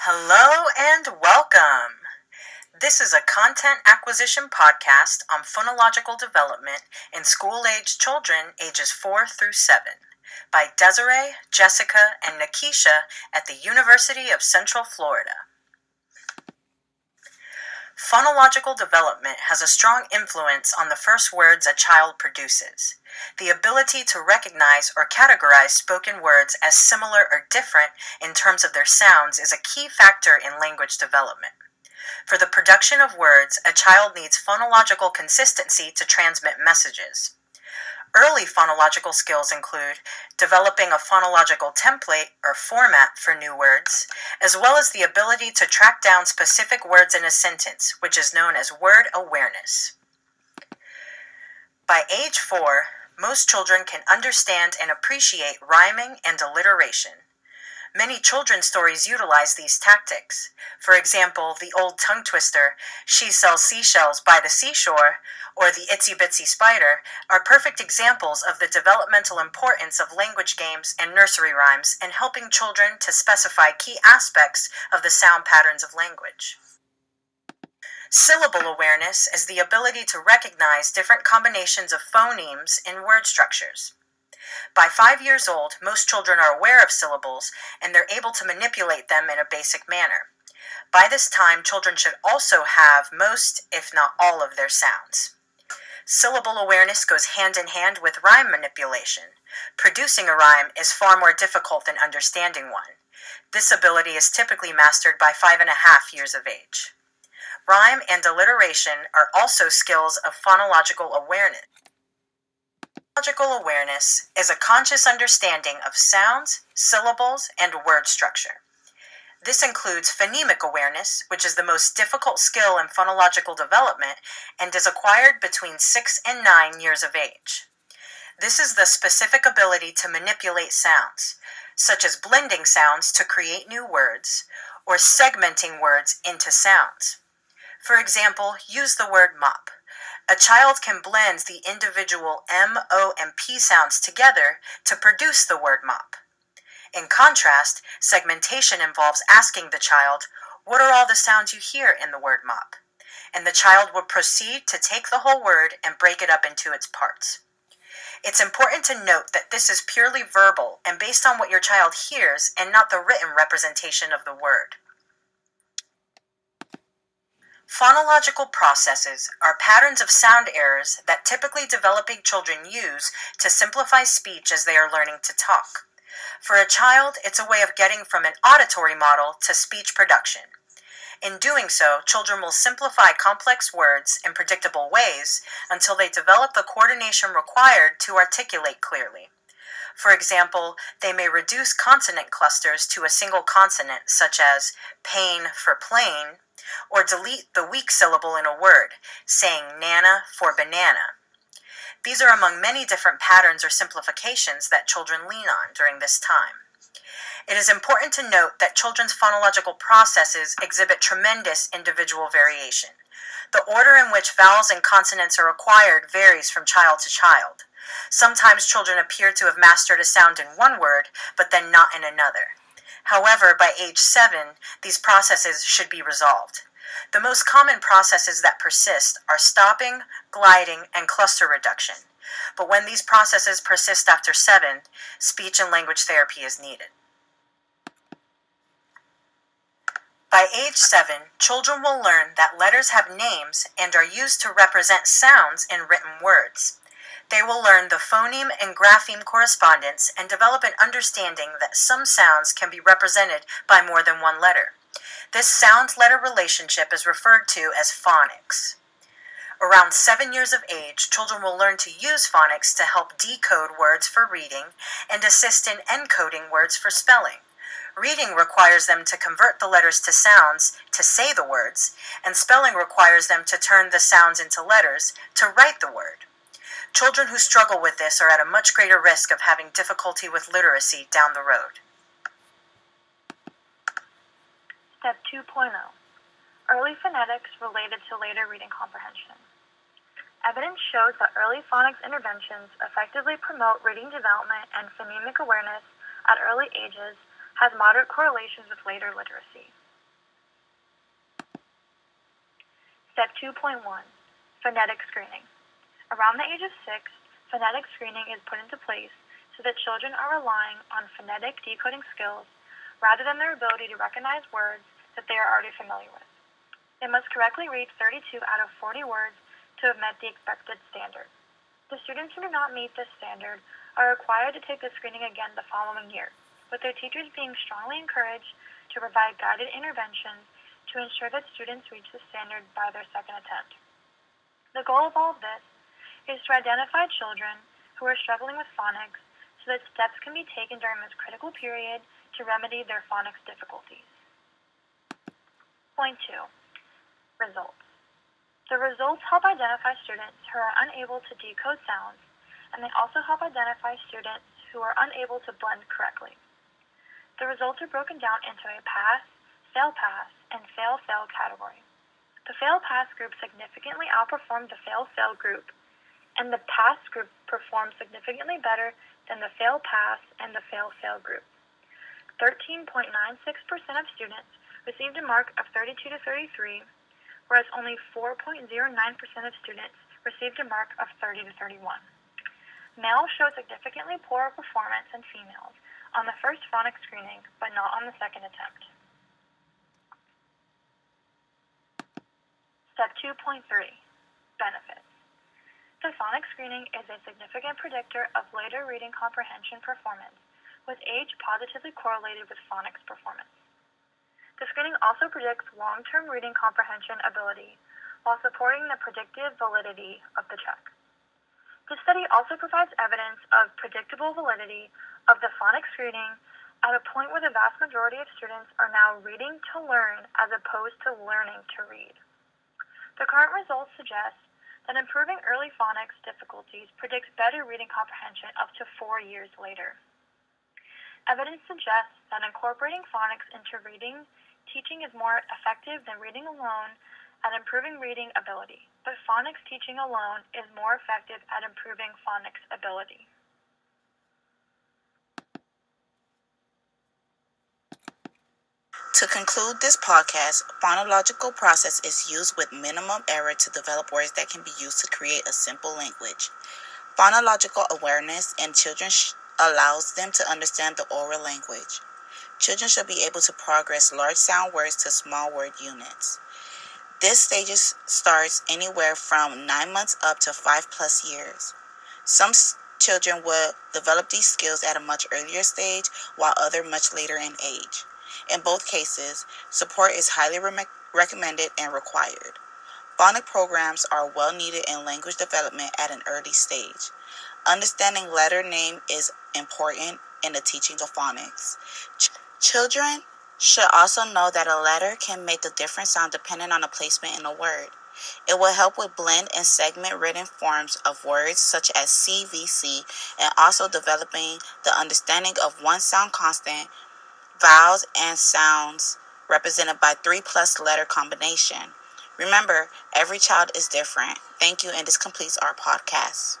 Hello and welcome. This is a content acquisition podcast on phonological development in school-aged children ages 4 through 7 by Desiree, Jessica, and Nikisha at the University of Central Florida. Phonological development has a strong influence on the first words a child produces. The ability to recognize or categorize spoken words as similar or different in terms of their sounds is a key factor in language development. For the production of words, a child needs phonological consistency to transmit messages. Early phonological skills include developing a phonological template or format for new words, as well as the ability to track down specific words in a sentence, which is known as word awareness. By age 4, most children can understand and appreciate rhyming and alliteration. Many children's stories utilize these tactics. For example, the old tongue twister, "She sells seashells by the seashore," or the Itsy Bitsy Spider, are perfect examples of the developmental importance of language games and nursery rhymes in helping children to specify key aspects of the sound patterns of language. Syllable awareness is the ability to recognize different combinations of phonemes in word structures. By 5 years old, most children are aware of syllables, and they're able to manipulate them in a basic manner. By this time, children should also have most, if not all, of their sounds. Syllable awareness goes hand in hand with rhyme manipulation. Producing a rhyme is far more difficult than understanding one. This ability is typically mastered by 5.5 years of age. Rhyme and alliteration are also skills of phonological awareness. Phonological awareness is a conscious understanding of sounds, syllables, and word structure. This includes phonemic awareness, which is the most difficult skill in phonological development and is acquired between 6 and 9 years of age. This is the specific ability to manipulate sounds, such as blending sounds to create new words, or segmenting words into sounds. For example, use the word mop. A child can blend the individual M, O, and P sounds together to produce the word mop. In contrast, segmentation involves asking the child, "What are all the sounds you hear in the word mop?" And the child will proceed to take the whole word and break it up into its parts. It's important to note that this is purely verbal and based on what your child hears and not the written representation of the word. Phonological processes are patterns of sound errors that typically developing children use to simplify speech as they are learning to talk. For a child, it's a way of getting from an auditory model to speech production. In doing so, children will simplify complex words in predictable ways until they develop the coordination required to articulate clearly. For example, they may reduce consonant clusters to a single consonant, such as pain for plane, or delete the weak syllable in a word, saying nana for banana. These are among many different patterns or simplifications that children lean on during this time. It is important to note that children's phonological processes exhibit tremendous individual variation. The order in which vowels and consonants are acquired varies from child to child. Sometimes children appear to have mastered a sound in one word, but then not in another. However, by age 7, these processes should be resolved. The most common processes that persist are stopping, gliding, and cluster reduction. But when these processes persist after 7, speech and language therapy is needed. By age 7, children will learn that letters have names and are used to represent sounds in written words. They will learn the phoneme and grapheme correspondence and develop an understanding that some sounds can be represented by more than one letter. This sound-letter relationship is referred to as phonics. Around 7 years of age, children will learn to use phonics to help decode words for reading and assist in encoding words for spelling. Reading requires them to convert the letters to sounds to say the words, and spelling requires them to turn the sounds into letters to write the word. Children who struggle with this are at a much greater risk of having difficulty with literacy down the road. Step 2.0. Early phonetics related to later reading comprehension. Evidence shows that early phonics interventions effectively promote reading development and phonemic awareness at early ages has moderate correlations with later literacy. Step 2.1, phonetic screening. Around the age of 6, phonetic screening is put into place so that children are relying on phonetic decoding skills rather than their ability to recognize words that they are already familiar with. They must correctly read 32 out of 40 words to have met the expected standard. The students who do not meet this standard are required to take the screening again the following year, with their teachers being strongly encouraged to provide guided interventions to ensure that students reach the standard by their second attempt. The goal of all of this is to identify children who are struggling with phonics so that steps can be taken during this critical period to remedy their phonics difficulties. Point 2. Results. The results help identify students who are unable to decode sounds, and they also help identify students who are unable to blend correctly. The results are broken down into a pass, fail-pass, and fail-fail category. The fail-pass group significantly outperformed the fail-fail group, and the pass group performed significantly better than the fail-pass and the fail-fail group. 13.96% of students received a mark of 32 to 33, whereas only 4.09% of students received a mark of 30 to 31. Males showed significantly poorer performance than females on the first phonics screening, but not on the second attempt. Step 2.3, benefits. The phonics screening is a significant predictor of later reading comprehension performance, with age positively correlated with phonics performance. The screening also predicts long-term reading comprehension ability while supporting the predictive validity of the check. This study also provides evidence of predictable validity of the phonics screening at a point where the vast majority of students are now reading to learn as opposed to learning to read. The current results suggest that improving early phonics difficulties predicts better reading comprehension up to 4 years later. Evidence suggests that incorporating phonics into reading teaching is more effective than reading alone at improving reading ability, but phonics teaching alone is more effective at improving phonics ability. To conclude this podcast, phonological process is used with minimum error to develop words that can be used to create a simple language. Phonological awareness in children allows them to understand the oral language. Children should be able to progress large sound words to small word units. This stage starts anywhere from 9 months up to 5+ years. Some children will develop these skills at a much earlier stage, while others much later in age. In both cases, support is highly recommended and required. Phonic programs are well needed in language development at an early stage. Understanding letter name is important in the teaching of phonics. Children should also know that a letter can make a different sound depending on the placement in a word. It will help with blend and segment written forms of words such as CVC, and also developing the understanding of one sound constant, vowels, and sounds represented by 3+ letter combination. Remember, every child is different. Thank you, and this completes our podcast.